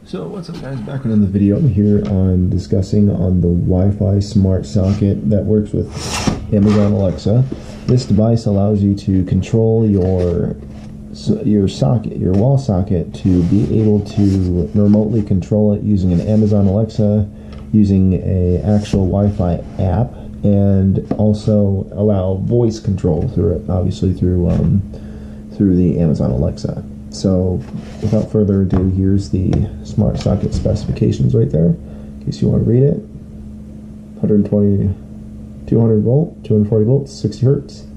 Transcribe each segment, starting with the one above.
So what's up guys, back in the video here on discussing on the Wi-Fi smart socket that works with Amazon Alexa. This device allows you to control your socket, your wall socket, to be able to remotely control it using an Amazon Alexa, using a actual Wi-Fi app, and also allow voice control through it, obviously through the Amazon Alexa. So without further ado, here's the smart socket specifications right there, in case you want to read it. 120, 200 volt, 240 volts, 60 hertz,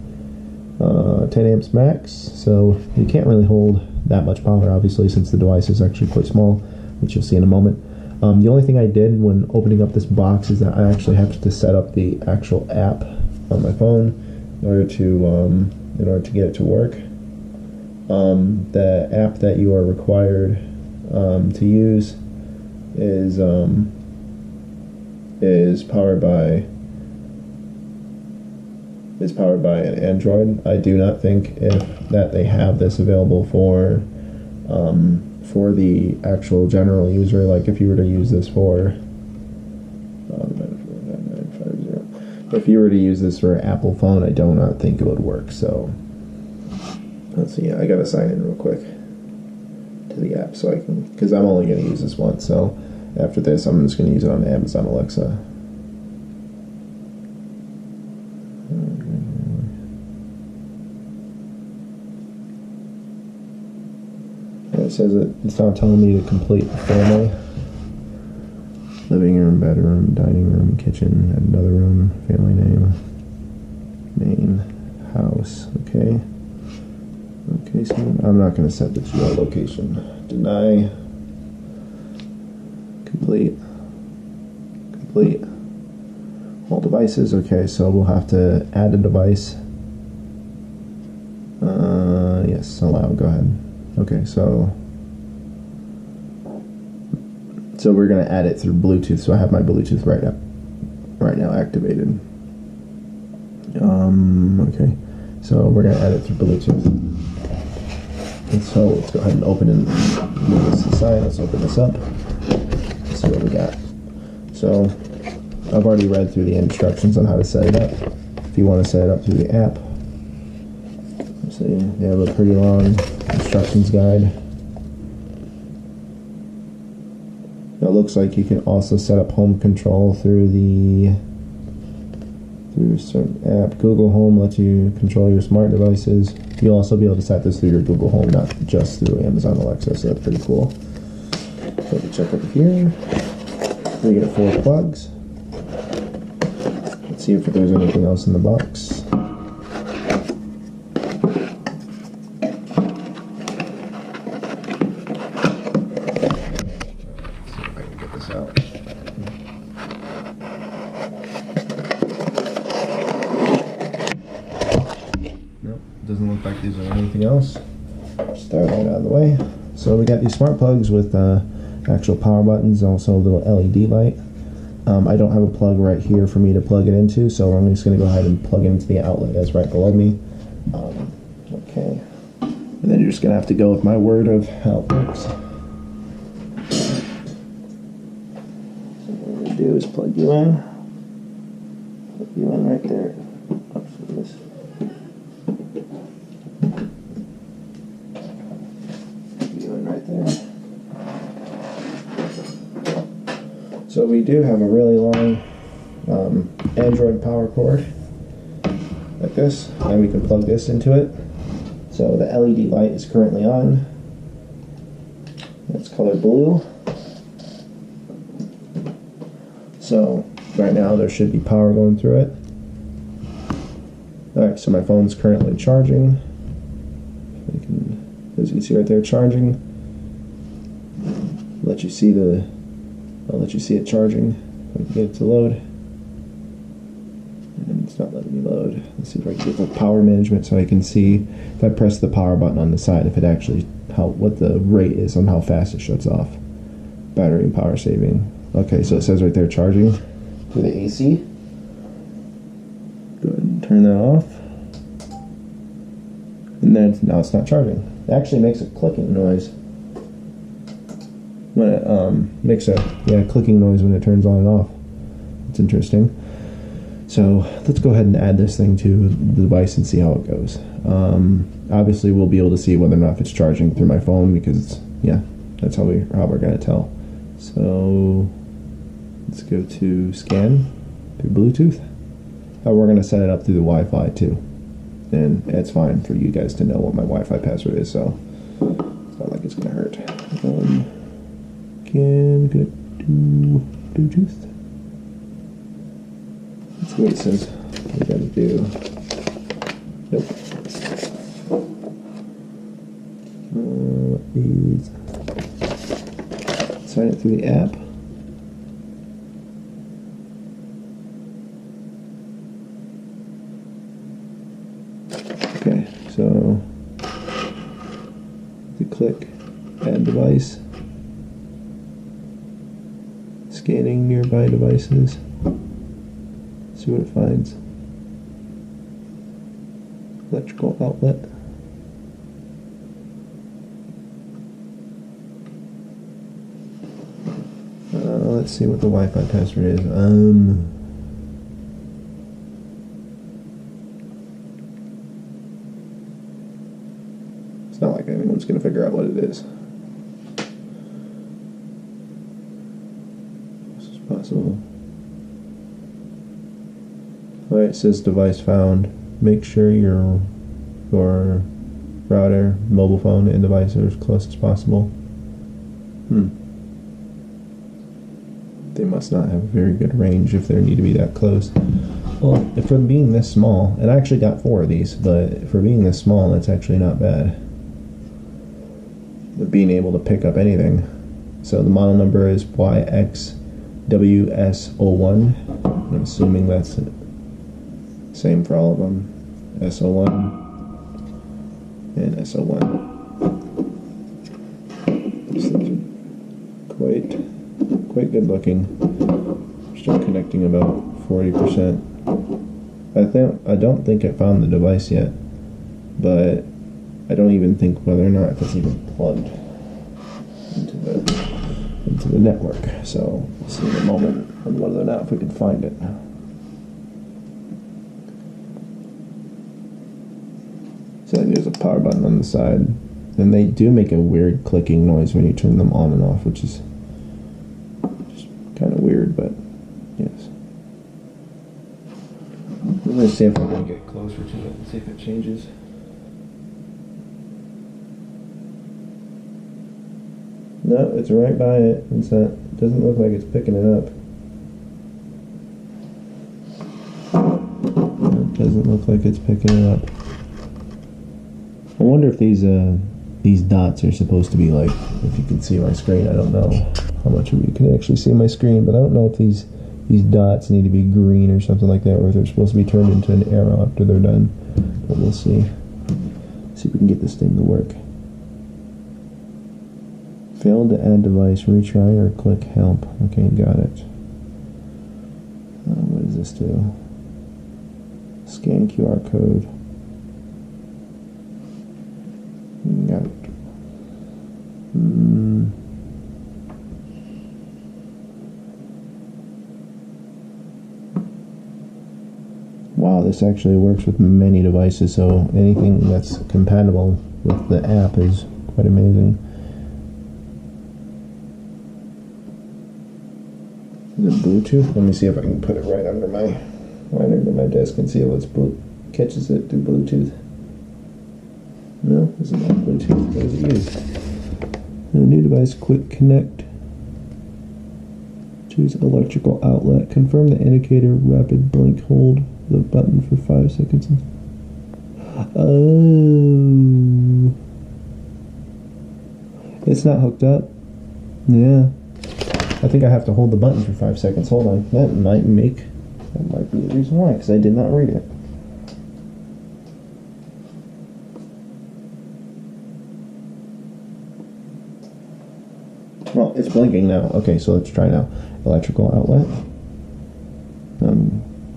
10 amps max. So you can't really hold that much power, obviously, since the device is actually quite small, which you'll see in a moment. The only thing I did when opening up this box is that I actually have to set up the actual app on my phone in order to get it to work. The app that you are required to use is powered by an Android. I do not think that they have this available for the actual general user. Like if you were to use this for an Apple phone, I do not think it would work. So let's see. I gotta sign in real quick to the app so I can, because I'm only gonna use this once. So after this, I'm just gonna use it on Amazon Alexa. It says it's now telling me to complete the family. Living room, bedroom, dining room, kitchen, and another room, family name, main, house, okay. Okay, so I'm not going to set the geolocation. Deny. Complete. Complete. All devices, okay, so we'll have to add a device. Yes, allow, go ahead. Okay, so we're going to add it through Bluetooth. So I have my Bluetooth right now activated. Okay, so we're going to add it through Bluetooth. And so let's go ahead and open and move this aside. Let's open this up. Let's see what we got. So I've already read through the instructions on how to set it up. If you want to set it up through the app, let's see, they have a pretty long instructions guide. It looks like you can also set up home control through a certain app. Google Home lets you control your smart devices. You'll also be able to set this through your Google Home, not just through Amazon Alexa, so that's pretty cool. So we check over here. We get 4 plugs. Let's see if there's anything else in the box. Doesn't look like these are anything else. Just throw that out of the way. So we got these smart plugs with actual power buttons, also a little LED light. I don't have a plug right here for me to plug it into, so I'm just going to go ahead and plug it into the outlet that's right below me. Okay. And then you're just going to have to go with my word of how it works. So what we do is plug you in. Plug you in right there. Oops, this. Right there. So we do have a really long Android power cord like this, and we can plug this into it. So the LED light is currently on. It's color blue. So right now there should be power going through it. Alright, so my phone's currently charging. As you can see right there, charging. I'll let you see it charging. I can get it to load. And it's not letting me load. Let's see if I can get the power management so I can see if I press the power button on the side, if it actually, what the rate is on how fast it shuts off. Battery and power saving. Okay, so it says right there charging through the AC. Go ahead and turn that off. And then now it's not charging. It actually makes a clicking noise. when it makes a clicking noise when it turns on and off. It's interesting. So let's go ahead and add this thing to the device and see how it goes. Obviously, we'll be able to see whether or not if it's charging through my phone, because that's how we're gonna tell. So let's go to scan through Bluetooth. We're gonna set it up through the Wi-Fi too, and it's fine for you guys to know what my Wi-Fi password is, so it's not like it's gonna hurt. Can connect to Bluetooth. Let's see what it says. We gotta do. Nope. Is sign it through the app. Okay, so to click add device, scanning nearby devices, see what it finds. Electrical outlet. Let's see what the Wi-Fi password is. It's not like anyone's going to figure out what it is. This is possible. Alright, it says device found. Make sure your router, mobile phone, and device are as close as possible. They must not have a very good range if they need to be that close. Well, for being this small, and I actually got 4 of these, but for being this small, that's actually not bad. But being able to pick up anything. So the model number is YXWS01. I'm assuming that's the same for all of them. SO1 and SO1. These things are quite good looking. Still connecting about 40%. I don't think I found the device yet, but I don't even think whether or not it's even plugged into the network. So we'll see in a moment on whether or not if we can find it. So there's a power button on the side, and they do make a weird clicking noise when you turn them on and off, which is kind of weird, but yes. Let's see if I can get closer to it and see if it changes. No, it's right by it. It's not. It doesn't look like it's picking it up. It doesn't look like it's picking it up. I wonder if these dots are supposed to be like, if you can see my screen. I don't know how much of you can actually see my screen, but I don't know if these dots need to be green or something like that, or if they're supposed to be turned into an arrow after they're done. But we'll see. See if we can get this thing to work. Failed to add device, retry or click help. Okay, got it. What does this do? Scan QR code. Got it. Wow, this actually works with many devices, so anything that's compatible with the app is quite amazing. Is it Bluetooth? Let me see if I can put it right under my desk and see if it's catches it through Bluetooth. No, this is not Bluetooth. What does it use? New device, quick connect. Choose electrical outlet. Confirm the indicator, rapid blink, hold the button for 5 seconds. Oh. It's not hooked up. Yeah. I think I have to hold the button for 5 seconds. Hold on. That might be the reason why, because I did not read it. Well, it's blinking now. Okay, so let's try now. Electrical outlet.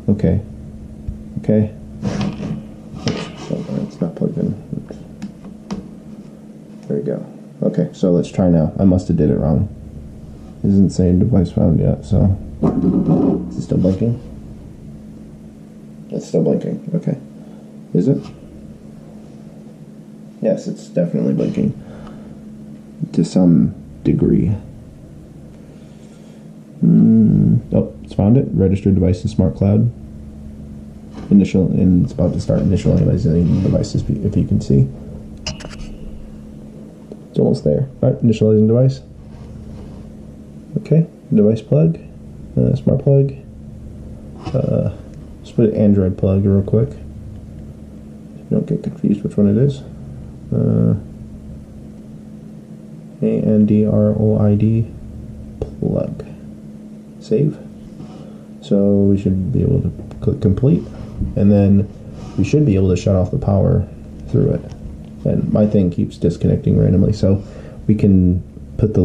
Okay. Okay. It's not plugged in. There we go. Okay, so let's try now. I must have did it wrong. isn't saying device found yet, so is it still blinking? It's still blinking. Okay. Is it? Yes, it's definitely blinking to some degree. Oh, it's found it. Registered device in Smart Cloud. Initial, and it's about to start initializing devices, if you can see. It's almost there. Alright, initializing device. Okay, device plug, smart plug. Let's put Android plug real quick. Don't get confused which one it is. Android plug. Save. So we should be able to click complete, and then we should be able to shut off the power through it. And my thing keeps disconnecting randomly, so we can put the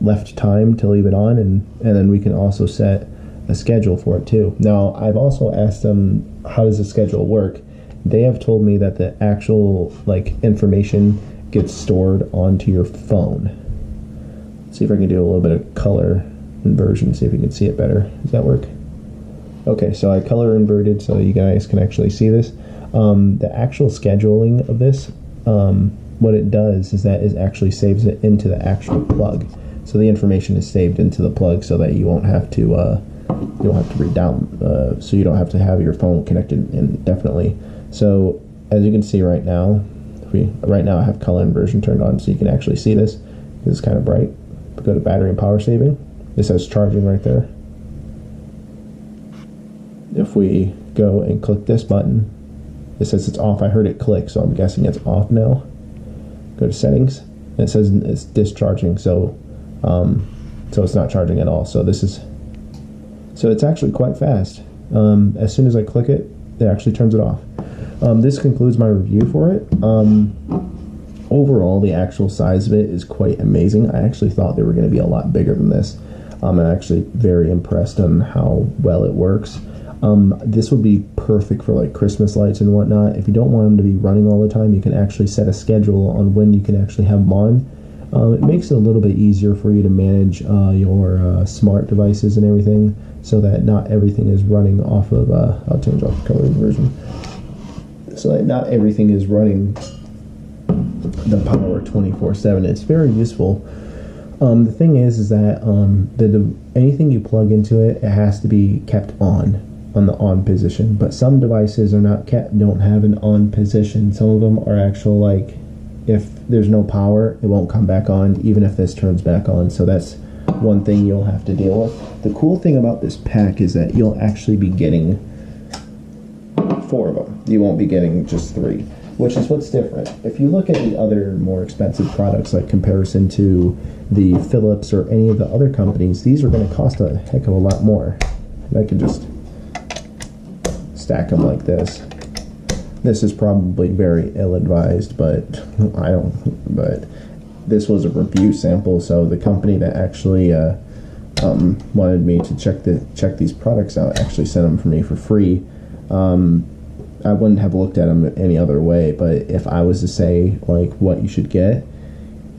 left time to leave it on, and then we can also set a schedule for it too. Now, I've also asked them, how does the schedule work? They have told me that the actual information gets stored onto your phone. Let's see if I can do a little bit of color inversion, see if you can see it better. Does that work? Okay, so I color inverted so you guys can actually see this. The actual scheduling of this, what it does is that it actually saves it into the actual plug. So the information is saved into the plug so that you won't have to read down, so you don't have to have your phone connected indefinitely. So as you can see right now, right now I have color inversion turned on so you can actually see this. It's kind of bright. If we go to battery and power saving, it says charging right there. If we go and click this button, it says it's off. I heard it click, so I'm guessing it's off now. Go to settings, and it says it's discharging, so it's not charging at all. So it's actually quite fast. As soon as I click it, it actually turns it off. This concludes my review for it. Overall, the actual size of it is quite amazing. I actually thought they were going to be a lot bigger than this. I'm actually very impressed on how well it works. This would be perfect for Christmas lights and whatnot. If you don't want them to be running all the time, you can actually set a schedule on when you can actually have them on. It makes it a little bit easier for you to manage your smart devices and everything, so that not everything is running off of, I'll change off the color version, so that not everything is running the power 24/7. It's very useful. The thing is that anything you plug into it, it has to be kept on the on position, but some devices are not don't have an on position. Some of them are actual, if there's no power, it won't come back on even if this turns back on. So that's one thing you'll have to deal with. The cool thing about this pack is that you'll actually be getting 4 of them. You won't be getting just 3, which is what's different. If you look at the other more expensive products, comparison to the Philips or any of the other companies, these are going to cost a heck of a lot more. And I can just stack them like this. This is probably very ill-advised, but but this was a review sample, so the company that actually wanted me to check these products out actually sent them for me for free. I wouldn't have looked at them any other way, but if I was to say what you should get,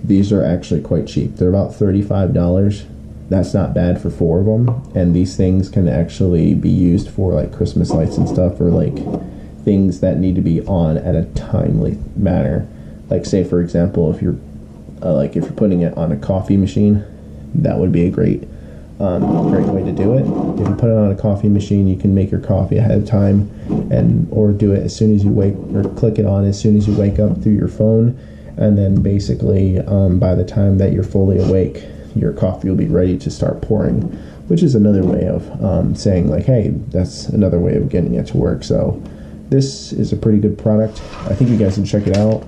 these are actually quite cheap. They're about $35. That's not bad for 4 of them, and these things can actually be used for Christmas lights and stuff, or things that need to be on at a timely manner. Say for example, if you're putting it on a coffee machine, that would be a great way to do it. If you put it on a coffee machine, you can make your coffee ahead of time, or do it as soon as you or click it on as soon as you wake up through your phone, and then basically by the time that you're fully awake, your coffee will be ready to start pouring, which is another way of saying hey, that's another way of getting it to work. So this is a pretty good product. I think you guys can check it out.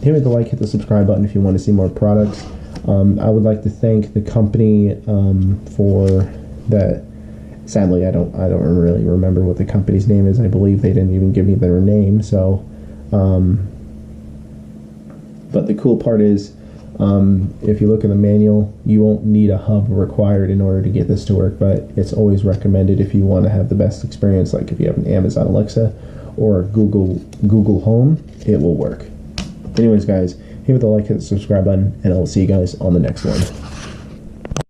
Hit the like, hit the subscribe button if you want to see more products. I would like to thank the company for that. Sadly, I don't really remember what the company's name is. I believe they didn't even give me their name. So, but the cool part is, if you look in the manual, you won't need a hub required in order to get this to work, but it's always recommended if you want to have the best experience. If you have an Amazon Alexa or Google Home, it will work. Anyways, guys, hit the like, hit the subscribe button, and I'll see you guys on the next one.